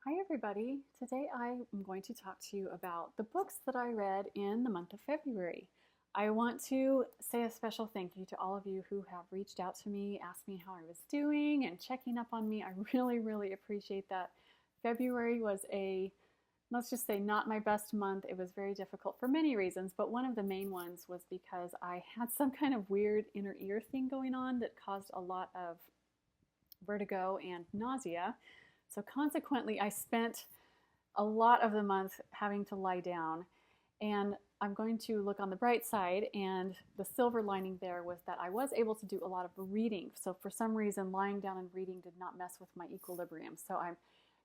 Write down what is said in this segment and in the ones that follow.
Hi everybody. Today I am going to talk to you about the books that I read in the month of February. I want to say a special thank you to all of you who have reached out to me, asked me how I was doing, and checking up on me. I really appreciate that. February was let's just say, not my best month. It was very difficult for many reasons, but one of the main ones was because I had some kind of weird inner ear thing going on that caused a lot of vertigo and nausea. So consequently, I spent a lot of the month having to lie down. And I'm going to look on the bright side, and the silver lining there was that I was able to do a lot of reading. So for some reason, lying down and reading did not mess with my equilibrium. So I'm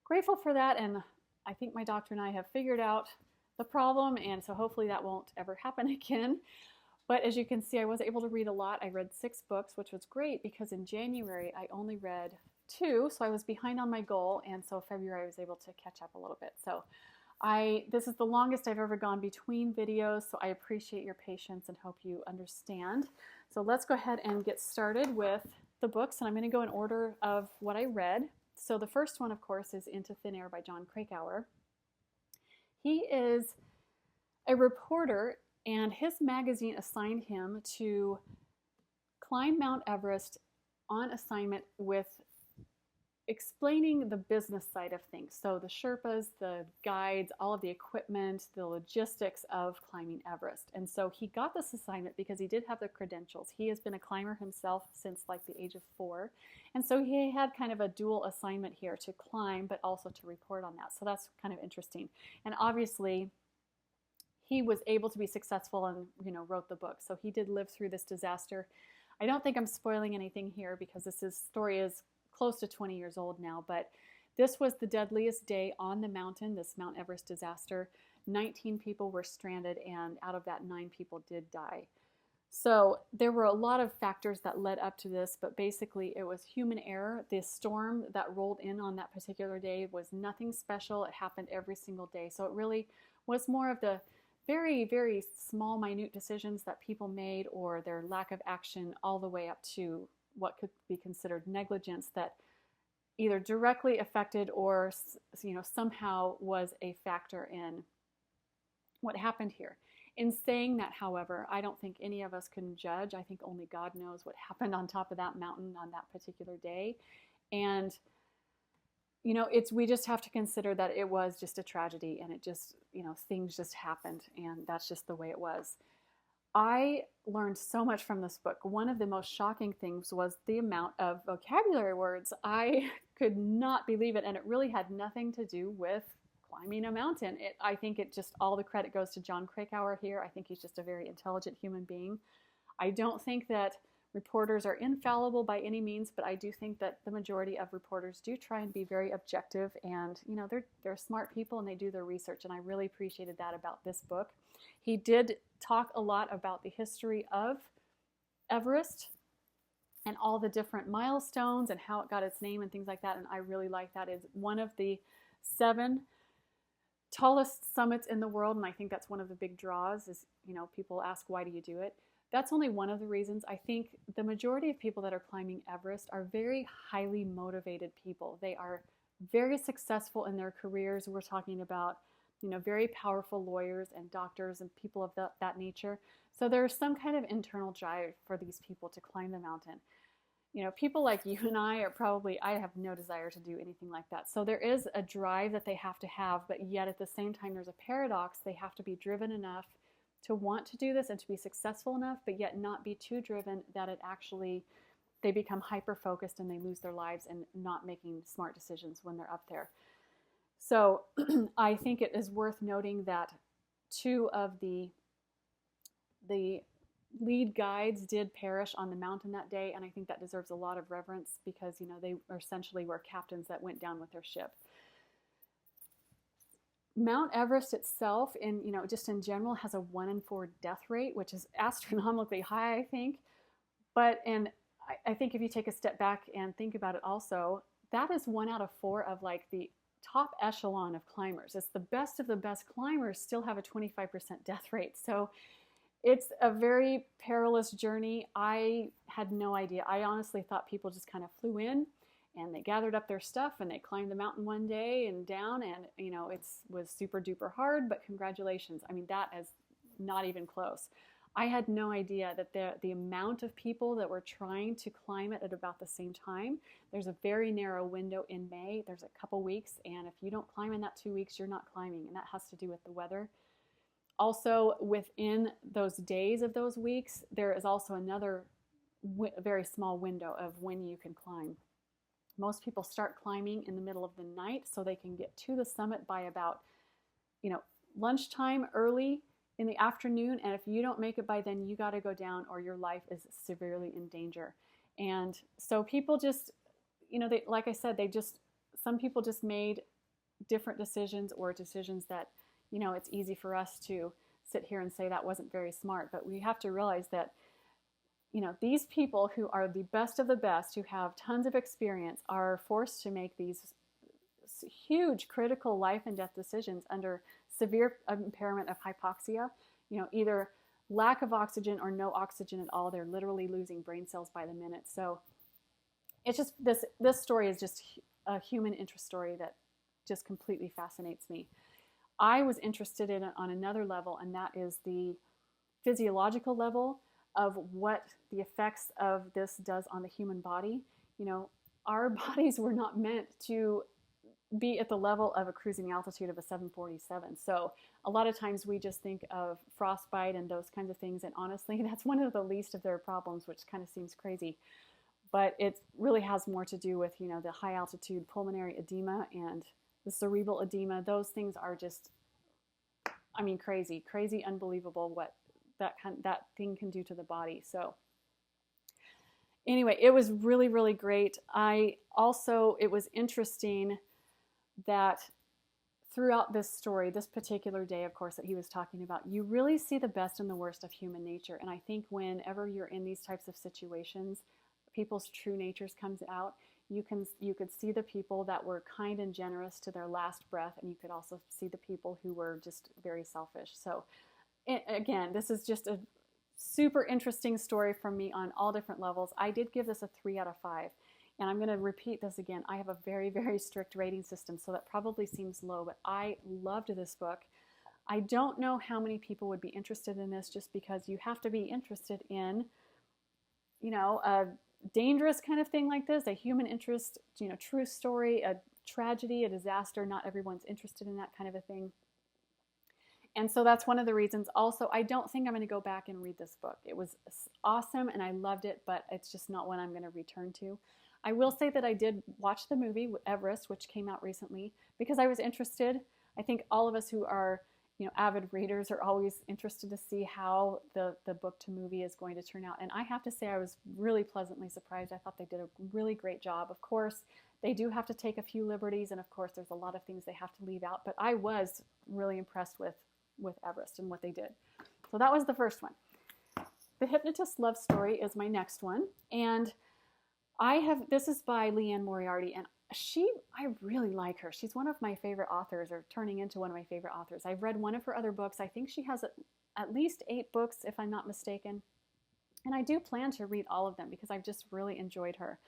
grateful for that, and I think my doctor and I have figured out the problem, and so hopefully that won't ever happen again. But as you can see, I was able to read a lot. I read 6 books, which was great because in January I only read 2, so I was behind on my goal, and so February I was able to catch up a little bit. So this is the longest I've ever gone between videos, so I appreciate your patience and hope you understand. So let's go ahead and get started with the books, and I'm going to go in order of what I read. So the first one, of course, is Into Thin Air by Jon Krakauer. He is a reporter, and his magazine assigned him to climb Mount Everest on assignment with explaining the business side of things. So the Sherpas, the guides, all of the equipment, the logistics of climbing Everest. And so he got this assignment because he did have the credentials. He has been a climber himself since like the age of 4. And so he had kind of a dual assignment here to climb, but also to report on that. So that's kind of interesting. And obviously, he was able to be successful and, wrote the book. So he did live through this disaster. I don't think I'm spoiling anything here because this story is close to 20 years old now, but this was the deadliest day on the mountain, this Mount Everest disaster. 19 people were stranded, and out of that, 9 people did die. So there were a lot of factors that led up to this, but basically it was human error. The storm that rolled in on that particular day was nothing special. It happened every single day. So it really was more of the very small, minute decisions that people made, or their lack of action, all the way up to what could be considered negligence that either directly affected or somehow was a factor in what happened here. In saying that, however, I don't think any of us can judge. I think only God knows what happened on top of that mountain on that particular day. And we just have to consider that it was just a tragedy, and it just, things just happened, and that's just the way it was. I learned so much from this book. One of the most shocking things was the amount of vocabulary words. I could not believe it, and it really had nothing to do with climbing a mountain. I think all the credit goes to Jon Krakauer here. I think he's just a very intelligent human being. I don't think that reporters are infallible by any means, but I do think that the majority of reporters do try and be very objective, and they're smart people and they do their research, and I really appreciated that about this book. He did talk a lot about the history of Everest and all the different milestones and how it got its name and things like that, and I really like that. It's one of the 7 tallest summits in the world, and I think that's one of the big draws is, people ask, why do you do it? That's only one of the reasons. I think the majority of people that are climbing Everest are very highly motivated people. They are very successful in their careers. We're talking about, very powerful lawyers and doctors and people of that nature. So there's some kind of internal drive for these people to climb the mountain. People like you and I have no desire to do anything like that. So there is a drive that they have to have, but yet at the same time, there's a paradox. They have to be driven enough to want to do this and to be successful enough, but yet not be too driven that they become hyper-focused and they lose their lives and not making smart decisions when they're up there. So I think it is worth noting that 2 of the lead guides did perish on the mountain that day, and I think that deserves a lot of reverence because, they essentially were captains that went down with their ship. Mount Everest itself, just in general, has a 1 in 4 death rate, which is astronomically high, I think. And I think if you take a step back and think about it also, that is 1 out of 4 of like the top echelon of climbers. It's the best of the best climbers still have a 25% death rate. So it's a very perilous journey. I had no idea. I honestly thought people just kind of flew in And they gathered up their stuff and they climbed the mountain one day and down, and it was super duper hard, but congratulations. I mean, that is not even close. I had no idea that the amount of people that were trying to climb it at about the same time. There's a very narrow window in May. There's a couple weeks, and if you don't climb in that 2 weeks, you're not climbing, and that has to do with the weather. Also, within those days of those weeks, there is also another very small window of when you can climb. Most people start climbing in the middle of the night so they can get to the summit by about, lunchtime, early in the afternoon. And if you don't make it by then, you got to go down or your life is severely in danger. And so people just, like I said, some people just made different decisions, or decisions that, it's easy for us to sit here and say that wasn't very smart. But we have to realize that, these people who are the best of the best, who have tons of experience, are forced to make these huge critical life and death decisions under severe impairment of hypoxia, either lack of oxygen or no oxygen at all. They're literally losing brain cells by the minute. So it's just, this story is just a human interest story that just completely fascinates me. I was interested in it on another level, and that is the physiological level of what the effects of this does on the human body. Our bodies were not meant to be at the level of a cruising altitude of a 747. So a lot of times we just think of frostbite and those kinds of things, and honestly, that's one of the least of their problems, which kind of seems crazy. But it really has more to do with, the high altitude pulmonary edema and the cerebral edema. Those things are just, crazy, unbelievable what that thing can do to the body. So anyway, it was really, really great. It was interesting that throughout this story, this particular day, of course, that he was talking about, you really see the best and the worst of human nature. And I think whenever you're in these types of situations, people's true natures comes out. You could see the people that were kind and generous to their last breath, and you could also see the people who were just very selfish. So again, this is just a super interesting story from me on all different levels. I did give this a 3 out of 5. And I'm going to repeat this again. I have a very, very strict rating system, so that probably seems low, but I loved this book. I don't know how many people would be interested in this, just because you have to be interested in, a dangerous kind of thing like this, a human interest, true story, a tragedy, a disaster. Not everyone's interested in that kind of a thing. And so that's one of the reasons. Also, I don't think I'm going to go back and read this book. It was awesome and I loved it, but it's just not one I'm going to return to. I will say that I did watch the movie Everest, which came out recently, because I was interested. I think all of us who are, avid readers are always interested to see how the book to movie is going to turn out. And I have to say I was really pleasantly surprised. I thought they did a really great job. Of course, they do have to take a few liberties, and of course there's a lot of things they have to leave out, but I was really impressed with Everest and what they did. So that was the first one. The Hypnotist Love Story is my next one, and this is by Liane Moriarty, and I really like her. She's one of my favorite authors, or turning into one of my favorite authors. I've read one of her other books. I think she has at least 8 books, if I'm not mistaken. And I do plan to read all of them because I've just really enjoyed her.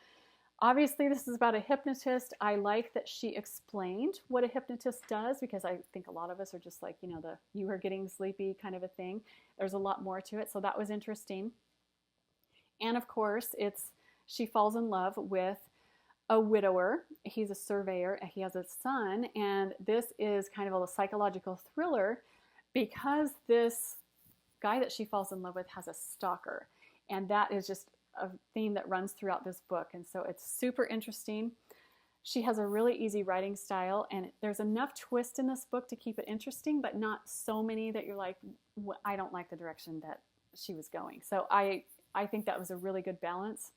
Obviously, this is about a hypnotist. I like that she explained what a hypnotist does, because I think a lot of us are just like, you are getting sleepy kind of a thing. There's a lot more to it, so that was interesting. And of course, she falls in love with a widower. He's a surveyor. He has a son, and this is kind of a psychological thriller because this guy that she falls in love with has a stalker, and that is just a theme that runs throughout this book, and so it's super interesting. She has a really easy writing style, and there's enough twist in this book to keep it interesting, but not so many that you're like, I don't like the direction that she was going. So I think that was a really good balance.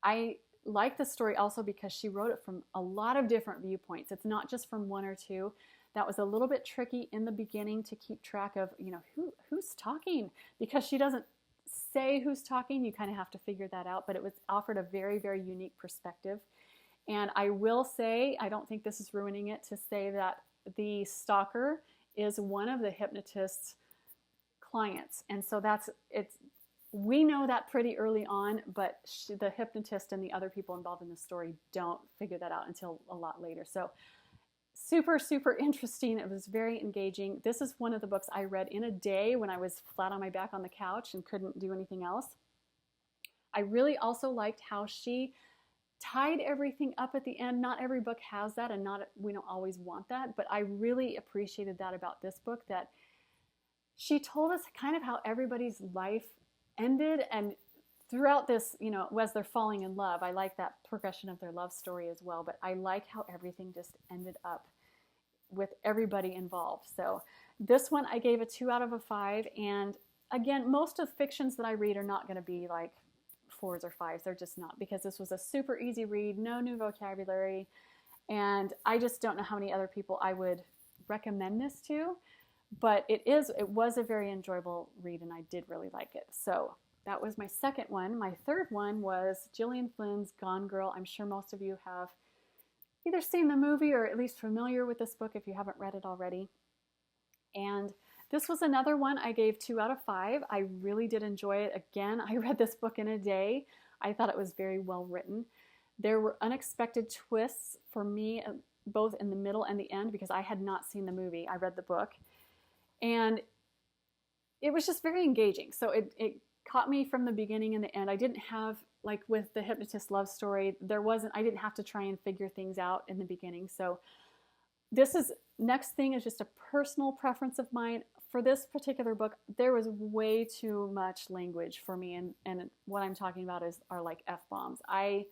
I like the story also because she wrote it from a lot of different viewpoints. It's not just from one or two. That was a little bit tricky in the beginning to keep track of, who's talking, because she doesn't say who's talking. You kind of have to figure that out, but it was offered a very, very unique perspective. And I will say, I don't think this is ruining it to say that the stalker is one of the hypnotist's clients. And so we know that pretty early on, but the hypnotist and the other people involved in the story don't figure that out until a lot later. So super, super interesting. It was very engaging. This is one of the books I read in a day when I was flat on my back on the couch and couldn't do anything else. I really also liked how she tied everything up at the end. Not every book has that, and we don't always want that, but I really appreciated that about this book, that she told us kind of how everybody's life ended, and throughout this, as they're falling in love, I like that progression of their love story as well, but I like how everything just ended up with everybody involved. So this one I gave a 2 out of a 5, and again, most of the fictions that I read are not going to be like 4s or 5s. They're just not, because this was a super easy read, no new vocabulary, and I just don't know how many other people I would recommend this to, but it was a very enjoyable read, and I did really like it. So that was my second one. My third one was Gillian Flynn's Gone Girl. I'm sure most of you have either seen the movie or at least familiar with this book if you haven't read it already. And this was another one I gave 2 out of 5. I really did enjoy it. Again, I read this book in a day. I thought it was very well written. There were unexpected twists for me, both in the middle and the end, because I had not seen the movie. I read the book. And it was just very engaging. So it caught me from the beginning and the end. I didn't have, like with the hypnotist love story, I didn't have to try and figure things out in the beginning. So next thing is just a personal preference of mine. For this particular book, there was way too much language for me, and what I'm talking about are like F-bombs. I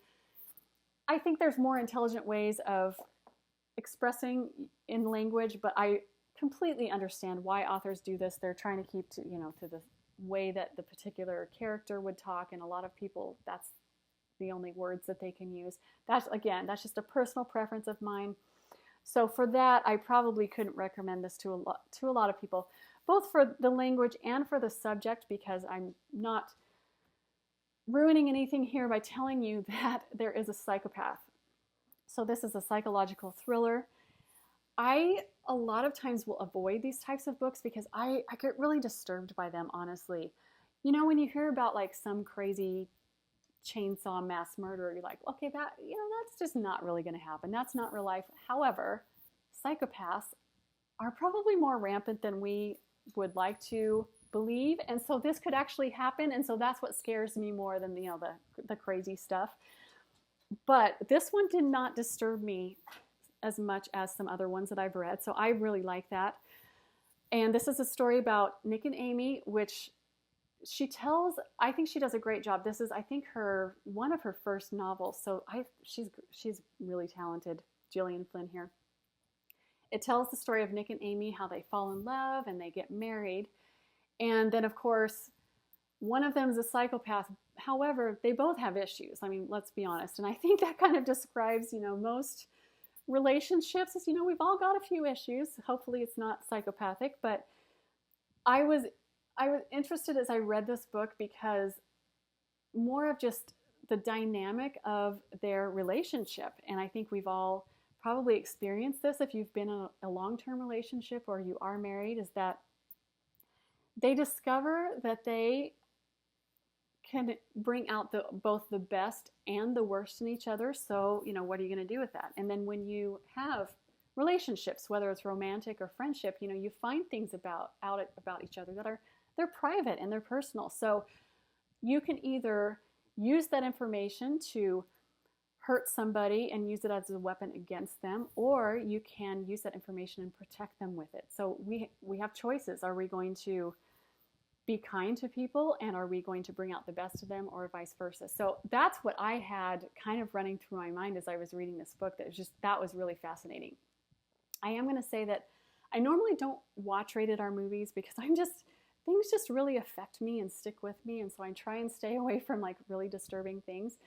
think there's more intelligent ways of expressing in language, but I completely understand why authors do this. They're trying to keep to the way that the particular character would talk, and a lot of people, that's the only words that they can use. That's just a personal preference of mine. So for that, I probably couldn't recommend this to a lot of people, both for the language and for the subject, because I'm not ruining anything here by telling you that there is a psychopath. So this is a psychological thriller. I a lot of times will avoid these types of books because I get really disturbed by them, honestly. When you hear about like some crazy chainsaw mass murder, you're like, okay, that's just not really going to happen. That's not real life. However, psychopaths are probably more rampant than we would like to believe, and so this could actually happen, and so that's what scares me more than the crazy stuff. But this one did not disturb me as much as some other ones that I've read, so I really like that. And this is a story about Nick and Amy, which she tells, I think she does a great job. This is, I think, one of her first novels, so she's really talented, Gillian Flynn here. It tells the story of Nick and Amy, how they fall in love and they get married. And then, of course, one of them is a psychopath. However, they both have issues. I mean, let's be honest. And I think that kind of describes, most relationships is, we've all got a few issues. Hopefully it's not psychopathic, but I was interested as I read this book because more of just the dynamic of their relationship. And I think we've all probably experienced this if you've been in a long-term relationship or you are married, is that they discover that they can bring out both the best and the worst in each other. So, what are you going to do with that? And then when you have relationships, whether it's romantic or friendship, you find things about each other that they're private and they're personal. So you can either use that information to hurt somebody and use it as a weapon against them, or you can use that information and protect them with it. So we have choices. Are we going to be kind to people, and are we going to bring out the best of them, or vice versa? So that's what I had kind of running through my mind as I was reading this book. That was really fascinating. I am going to say that I normally don't watch rated R movies because things just really affect me and stick with me, and so I try and stay away from like really disturbing things.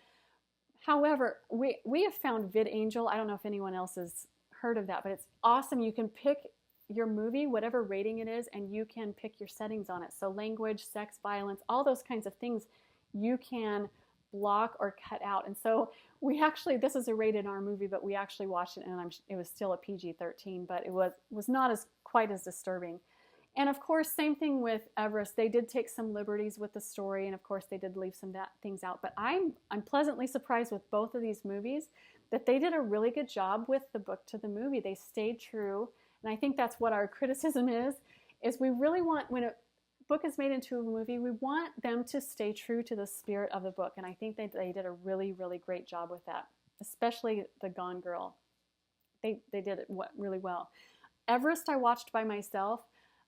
However, we have found VidAngel. I don't know if anyone else has heard of that, but it's awesome. You can pick your movie, whatever rating it is, and you can pick your settings on it. So language, sex, violence, all those kinds of things you can block or cut out. And so this is a rated R movie, but we actually watched it, and it was still a PG-13, but it was not quite as disturbing. And of course, same thing with Everest. They did take some liberties with the story, and of course, they did leave some things out. But I'm pleasantly surprised with both of these movies that they did a really good job with the book to the movie. They stayed true, and I think that's what our criticism is we really want, when a book is made into a movie, we want them to stay true to the spirit of the book, and I think they did a really, really great job with that, especially the Gone Girl. They did it really well. Everest I watched by myself.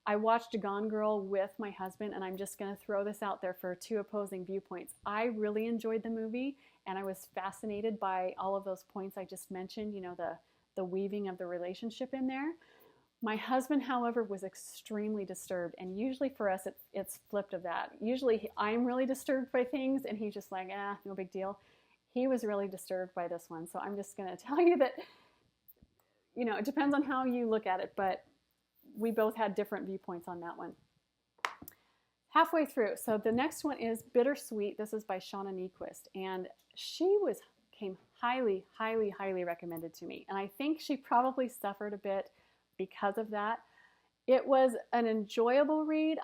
I watched Gone Girl with my husband, and I'm just going to throw this out there for two opposing viewpoints. I really enjoyed the movie, and I was fascinated by all of those points I just mentioned, you know, the weaving of the relationship in there. My husband, however, was extremely disturbed, and usually for us, it's flipped of that. Usually I'm really disturbed by things, and he's just like, no big deal. He was really disturbed by this one, so I'm just going to tell you that, you know, it depends on how you look at it, but we both had different viewpoints on that one. Halfway through, so the next one is Bittersweet. This is by Shauna Niequest, and she came highly, highly, highly recommended to me, and I think she probably suffered a bit because of that. It was an enjoyable read.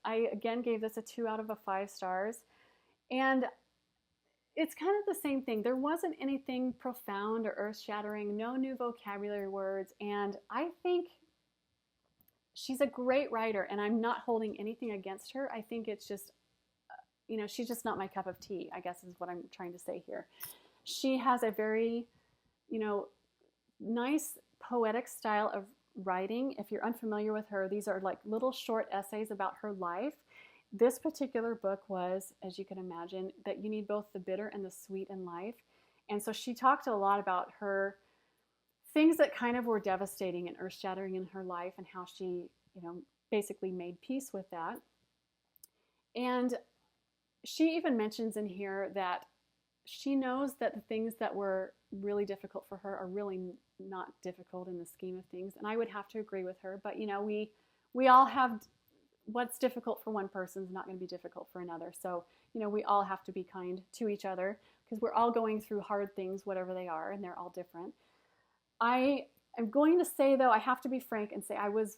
I again gave this a 2 out of 5 stars, and it's kind of the same thing. There wasn't anything profound or earth-shattering, no new vocabulary words, and I think she's a great writer, and I'm not holding anything against her. I think it's just, you know, she's just not my cup of tea, I guess is what I'm trying to say here. She has a very, you know, nice poetic style of writing. If you're unfamiliar with her, these are like little short essays about her life. This particular book was, as you can imagine, that you need both the bitter and the sweet in life. And so she talked a lot about her things that kind of were devastating and earth-shattering in her life, and how she, you know, basically made peace with that. And she even mentions in here that she knows that the things that were really difficult for her are really not difficult in the scheme of things. And I would have to agree with her. But, you know, we all have, what's difficult for one person is not going to be difficult for another. So, you know, we all have to be kind to each other, because we're all going through hard things, whatever they are, and they're all different. I am going to say, though, I have to be frank and say I was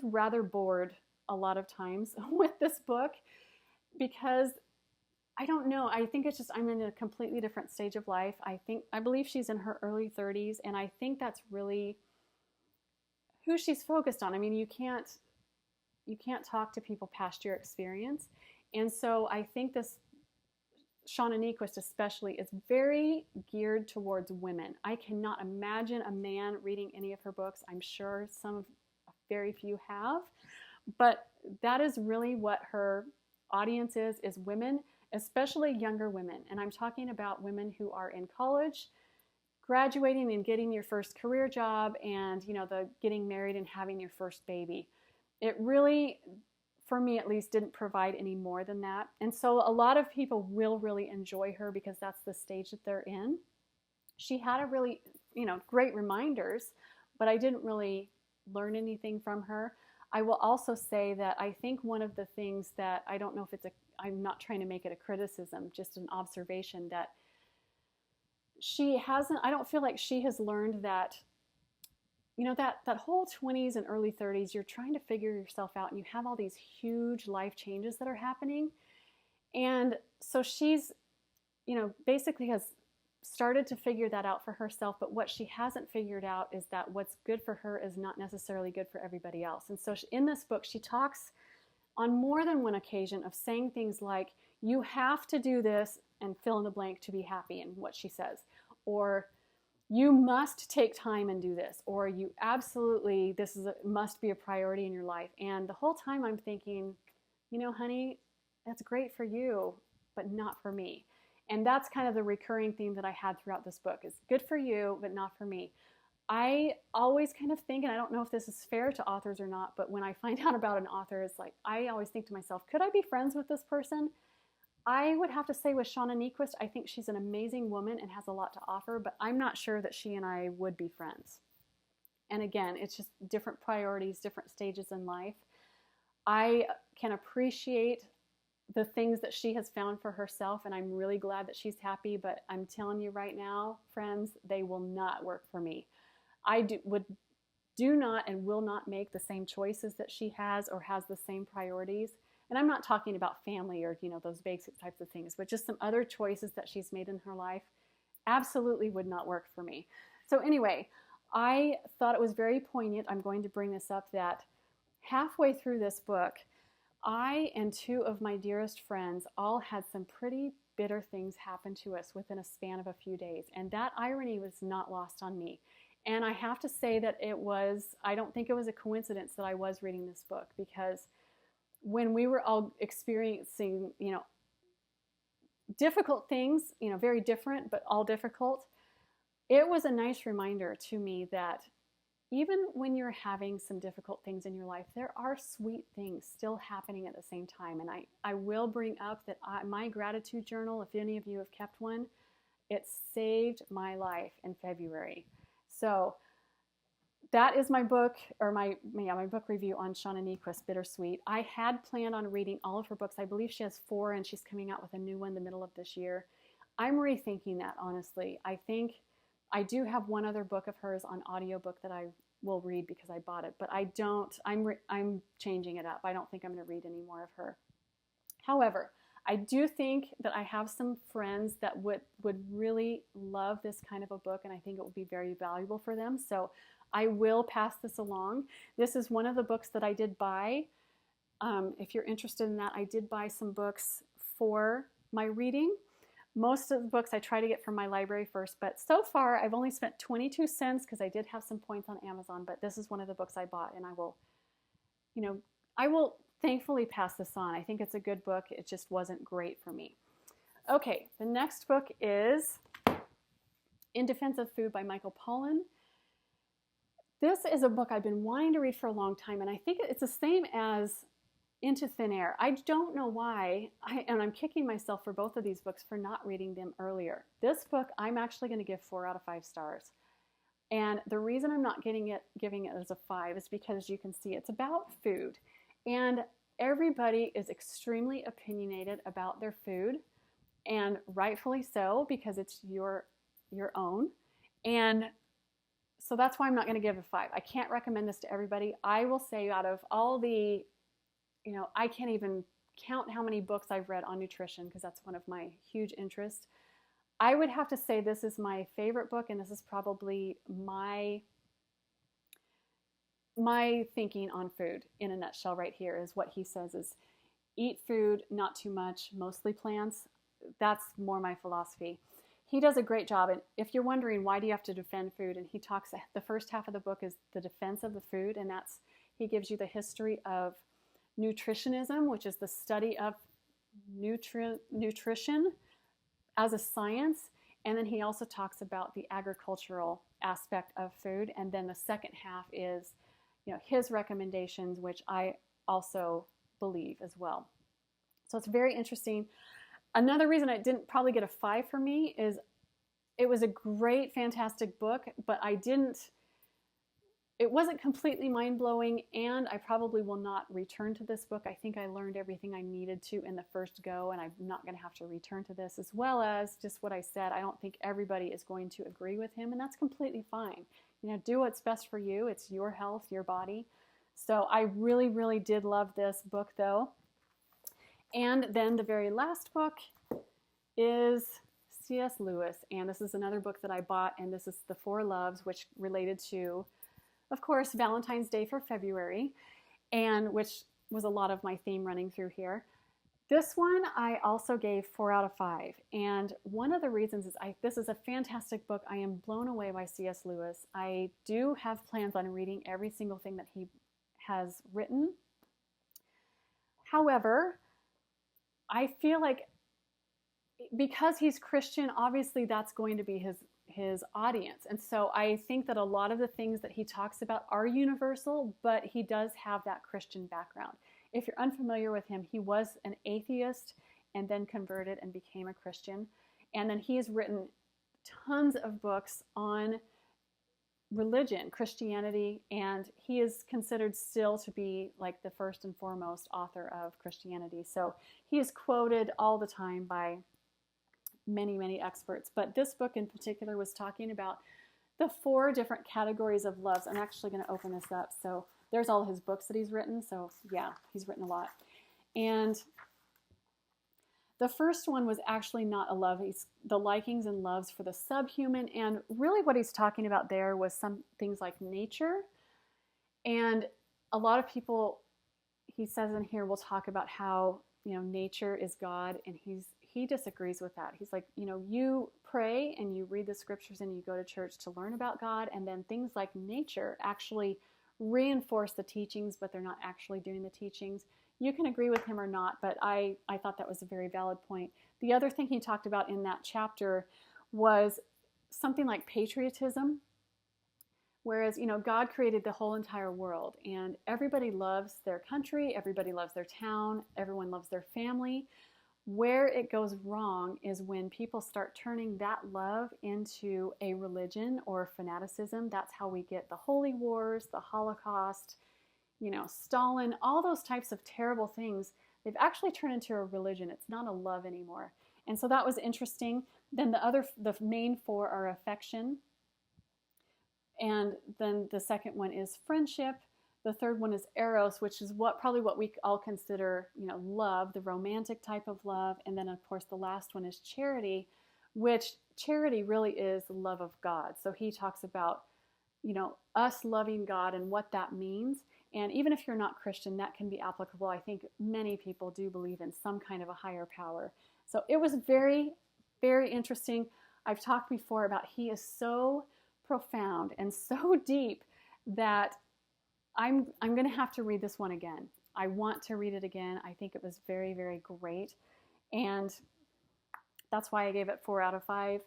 rather bored a lot of times with this book, because I don't know. I think it's just I'm in a completely different stage of life. I believe she's in her early 30s, and I think that's really who she's focused on. I mean, you can't talk to people past your experience. And so I think this Shauna Niequest especially is very geared towards women. I cannot imagine a man reading any of her books. I'm sure very few have, but that is really what her audience is women, especially younger women. And I'm talking about women who are in college, graduating and getting your first career job, and, you know, the getting married and having your first baby. It really, for me at least, didn't provide any more than that. And so a lot of people will really enjoy her because that's the stage that they're in. She had a really, you know, great reminders, but I didn't really learn anything from her. I will also say that I think one of the things that, I don't know if I'm not trying to make it a criticism, just an observation, that I don't feel like she has learned that, you know, that whole 20s and early 30s, you're trying to figure yourself out, and you have all these huge life changes that are happening. And so she's, you know, basically has started to figure that out for herself, but what she hasn't figured out is that what's good for her is not necessarily good for everybody else. And so in this book, she talks on more than one occasion of saying things like, you have to do this and fill in the blank to be happy, in what she says, or you must take time and do this, or you absolutely, must be a priority in your life. And the whole time I'm thinking, you know, honey, that's great for you, but not for me. And that's kind of the recurring theme that I had throughout this book, is good for you, but not for me. I always kind of think, and I don't know if this is fair to authors or not, but when I find out about an author, it's like, I always think to myself, could I be friends with this person? I would have to say with Shauna Niequest, I think she's an amazing woman and has a lot to offer, but I'm not sure that she and I would be friends. And again, it's just different priorities, different stages in life. I can appreciate the things that she has found for herself, and I'm really glad that she's happy, but I'm telling you right now, friends, they will not work for me. I would do not and will not make the same choices that she has or has the same priorities. And I'm not talking about family or, those basic types of things, but just some other choices that she's made in her life absolutely would not work for me. So anyway, I thought it was very poignant. I'm going to bring this up that halfway through this book, I and two of my dearest friends all had some pretty bitter things happen to us within a span of a few days. And that irony was not lost on me. And I have to say that I don't think it was a coincidence that I was reading this book, because when we were all experiencing, difficult things, very different, but all difficult, it was a nice reminder to me that even when you're having some difficult things in your life, there are sweet things still happening at the same time. And I will bring up that my gratitude journal, if any of you have kept one, it saved my life in February. So that is my book, or my book review on Shauna Niequest, Bittersweet. I had planned on reading all of her books. I believe she has 4, and she's coming out with a new one in the middle of this year. I'm rethinking that, honestly. I think I do have one other book of hers on audiobook that I will read because I bought it, but I'm changing it up. I don't think I'm going to read any more of her. However, I do think that I have some friends that would really love this kind of a book, and I think it would be very valuable for them. So I will pass this along. This is one of the books that I did buy. If you're interested in that, I did buy some books for my reading. Most of the books I try to get from my library first, but so far I've only spent 22 cents because I did have some points on Amazon, but this is one of the books I bought, and I will thankfully pass this on. I think it's a good book. It just wasn't great for me. Okay, the next book is In Defense of Food by Michael Pollan. This is a book I've been wanting to read for a long time, and I think it's the same as Into Thin Air. I don't know why, and I'm kicking myself for both of these books for not reading them earlier. This book, I'm actually going to give 4 out of 5 stars. And the reason I'm not giving it as a 5 is because you can see it's about food. And everybody is extremely opinionated about their food, and rightfully so, because it's your own. And so that's why I'm not going to give it a 5. I can't recommend this to everybody. I will say, out of all the, I can't even count how many books I've read on nutrition, because that's one of my huge interests. I would have to say this is my favorite book, and this is probably my thinking on food in a nutshell right here. Is what he says is eat food, not too much, mostly plants. That's more my philosophy. He does a great job, and if you're wondering why do you have to defend food, and he talks, the first half of the book is the defense of the food, and he gives you the history of nutritionism, which is the study of nutrition as a science. And then he also talks about the agricultural aspect of food. And then the second half is, his recommendations, which I also believe as well. So it's very interesting. Another reason it didn't probably get a 5 for me is it was a great, fantastic book, but it wasn't completely mind-blowing, and I probably will not return to this book. I think I learned everything I needed to in the first go, and I'm not going to have to return to this, as well as just what I said. I don't think everybody is going to agree with him, and that's completely fine. Do what's best for you. It's your health, your body. So I really, really did love this book, though. And then the very last book is C.S. Lewis, and this is another book that I bought, and this is The Four Loves, which related to, of course, Valentine's Day for February, and which was a lot of my theme running through here. This one I also gave 4 out of 5, and one of the reasons is this is a fantastic book. I am blown away by C.S. Lewis. I do have plans on reading every single thing that he has written. However, I feel like because he's Christian, obviously that's going to be his audience. And so I think that a lot of the things that he talks about are universal, but he does have that Christian background. If you're unfamiliar with him, he was an atheist and then converted and became a Christian. And then he has written tons of books on religion, Christianity, and he is considered still to be like the first and foremost author of Christianity. So he is quoted all the time by many, many experts. But this book in particular was talking about the 4 different categories of loves. I'm actually going to open this up. So there's all his books that he's written. So yeah, he's written a lot. And the first one was actually not a love. He's the likings and loves for the subhuman. And really what he's talking about there was some things like nature. And a lot of people, he says in here, will talk about how, nature is God, and he disagrees with that. He's like, you pray and you read the scriptures and you go to church to learn about God, and then things like nature actually reinforce the teachings, but they're not actually doing the teachings. You can agree with him or not, but I thought that was a very valid point. The other thing he talked about in that chapter was something like patriotism. Whereas, God created the whole entire world, and everybody loves their country, everybody loves their town, everyone loves their family. Where it goes wrong is when people start turning that love into a religion or fanaticism. That's how we get the holy wars, the Holocaust, Stalin, all those types of terrible things. They've actually turned into a religion. It's not a love anymore. And so that was interesting. Then the main 4 are affection. And then the second one is friendship. The third one is eros, which is probably what we all consider, love, the romantic type of love. And then, of course, the last one is charity, which charity really is the love of God. So he talks about, us loving God and what that means. And even if you're not Christian, that can be applicable. I think many people do believe in some kind of a higher power. So it was very, very interesting. I've talked before about he is so profound and so deep that I'm going to have to read this one again. I want to read it again. I think it was very, very great. And that's why I gave it 4 out of 5.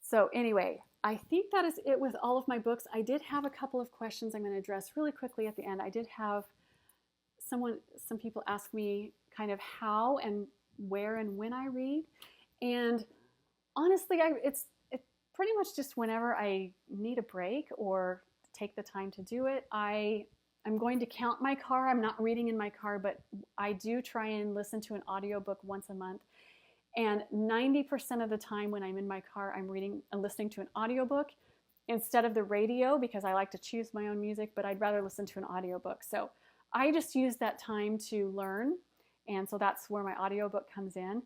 So anyway, I think that is it with all of my books. I did have a couple of questions I'm going to address really quickly at the end. I did have some people ask me kind of how and where and when I read. And honestly, it's pretty much just whenever I need a break or take the time to do it. I'm going to count my car. I'm not reading in my car, but I do try and listen to an audiobook once a month. And 90% of the time when I'm in my car, I'm reading and listening to an audiobook instead of the radio, because I like to choose my own music, but I'd rather listen to an audiobook. So I just use that time to learn. And so that's where my audiobook comes in.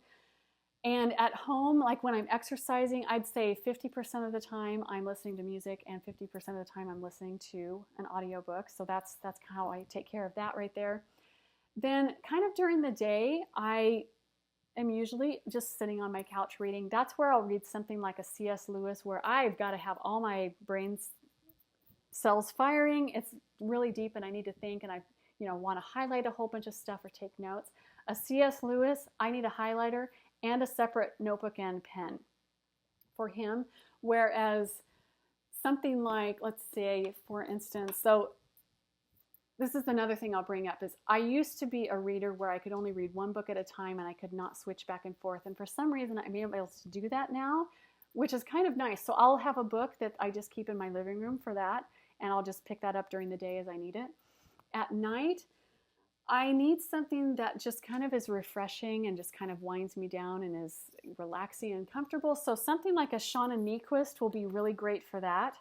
And at home, like when I'm exercising, I'd say 50% of the time I'm listening to music and 50% of the time I'm listening to an audiobook. So that's how I take care of that right there. Then kind of during the day, I am usually just sitting on my couch reading. That's where I'll read something like a C.S. Lewis, where I've got to have all my brain cells firing. It's really deep and I need to think, and I want to highlight a whole bunch of stuff or take notes. A C.S. Lewis, I need a highlighter and a separate notebook and pen for him. Whereas something like, let's say, for instance, so this is another thing I'll bring up, is I used to be a reader where I could only read one book at a time and I could not switch back and forth. And for some reason, I'm able to do that now, which is kind of nice. So I'll have a book that I just keep in my living room for that, and I'll just pick that up during the day as I need it. At night, I need something that just kind of is refreshing and just kind of winds me down and is relaxing and comfortable. So something like a Shauna Niequest will be really great for that.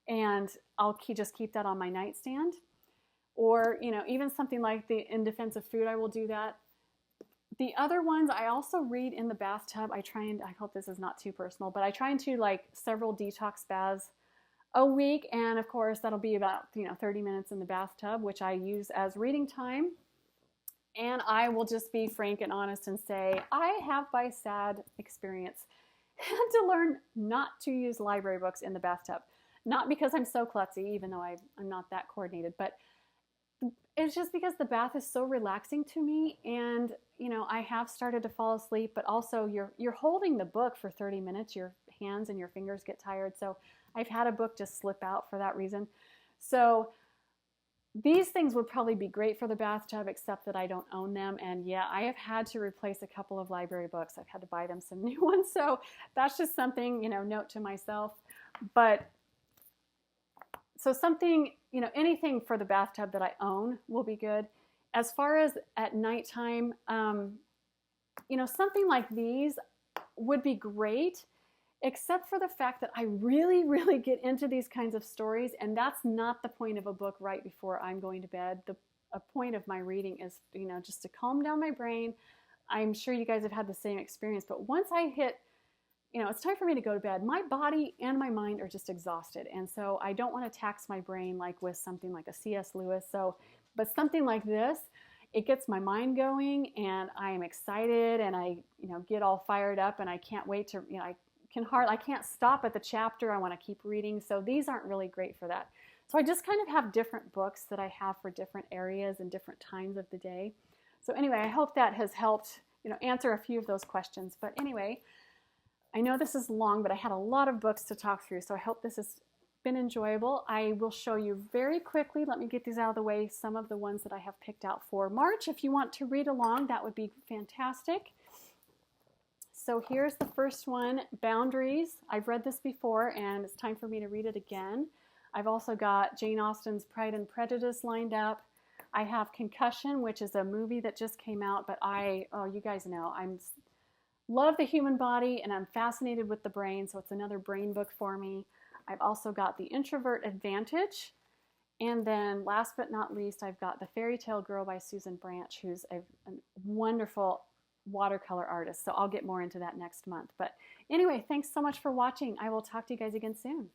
And I'll just keep that on my nightstand. Or, even something like the In Defense of Food, I will do that. The other ones I also read in the bathtub. I hope this is not too personal, but I try and do like several detox baths a week, and of course that'll be about 30 minutes in the bathtub, which I use as reading time. And I will just be frank and honest and say I have, by sad experience, had to learn not to use library books in the bathtub. Not because I'm so klutzy, even though I'm not that coordinated, but it's just because the bath is so relaxing to me, and I have started to fall asleep, but also you're holding the book for 30 minutes, your hands and your fingers get tired. So I've had a book just slip out for that reason. So these things would probably be great for the bathtub, except that I don't own them. And yeah, I have had to replace a couple of library books. I've had to buy them some new ones. So that's just something, note to myself. But so something, anything for the bathtub that I own will be good. As far as at nighttime, something like these would be great except for the fact that I really, really get into these kinds of stories, and that's not the point of a book right before I'm going to bed. A point of my reading is, just to calm down my brain. I'm sure you guys have had the same experience, but once I hit, it's time for me to go to bed, my body and my mind are just exhausted. And so I don't want to tax my brain like with something like a C.S. Lewis. But something like this, it gets my mind going, and I am excited, and I, get all fired up, and I can't wait to, I can't stop at the chapter. I want to keep reading. So these aren't really great for that. So I just kind of have different books that I have for different areas and different times of the day. So anyway, I hope that has helped, answer a few of those questions. But anyway, I know this is long, but I had a lot of books to talk through. So I hope this has been enjoyable. I will show you very quickly, let me get these out of the way, some of the ones that I have picked out for March. If you want to read along, that would be fantastic. So here's the first one, Boundaries. I've read this before, and it's time for me to read it again. I've also got Jane Austen's Pride and Prejudice lined up. I have Concussion, which is a movie that just came out, but you guys know, I love the human body, and I'm fascinated with the brain, so it's another brain book for me. I've also got The Introvert Advantage. And then last but not least, I've got The Fairy Tale Girl by Susan Branch, who's a wonderful watercolor artist. So I'll get more into that next month. But anyway, thanks so much for watching. I will talk to you guys again soon.